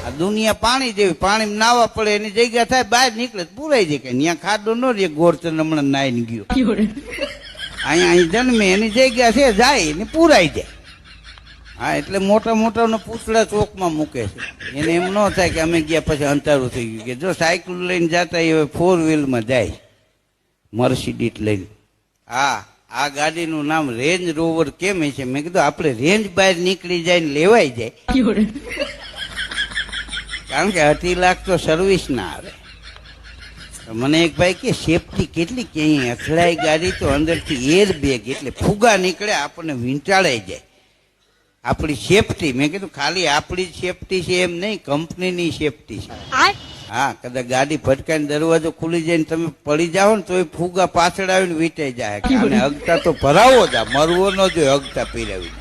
આ દુનિયા પાણી જેવી, પાણી નાવા પડે એની જગ્યા થાય, બહાર નીકળે પૂરાઈ જાય. કે ત્યાં ખાડો ન રે, ગોરચંદ હમણાં નાઈને ગયો, અહીંયા જન્મે એની જગ્યા છે, જાય ને પૂરાઈ જાય. હા, એટલે મોટા મોટા પૂતળા ચોકમાં મૂકે છે. એને એમ ન થાય કે અમે ગયા પછી અંધારું થઈ ગયું. કે જો સાયકલ લઈને જતા હવે 4 વ્હીલમાં જાય, મર્સિડીઝ લઈને. હા, આ ગાડીનું નામ રેન્જ રોવર કેમ છે? મેં કીધું આપણે રેન્જ બહાર નીકળી જાય ને લેવાઈ જાય, કારણ કે 2.5 લાખ તો સર્વિસ ના આવે. મને એક ભાઈ કે સેફટી કેટલી? કે અહીં અથડાઈ ગાડી તો અંદરથી એર બેગ એટલે ફુગા નીકળે, આપણને વીંટાળાઈ જાય. આપણી સેફટી. મેં કીધું ખાલી આપણી સેફટી છે એમ નહીં, કંપનીની સેફટી છે. હા, કદાચ ગાડી ભટકાઈને દરવાજો ખુલી જાય ને તમે પડી જાઓ ને તો એ ફુગા પાછળ આવીને વીંટાઈ જાય. અને હગતા તો ભરાવો જ, મરવો ન જોઈએ હગતા પીરાવીને.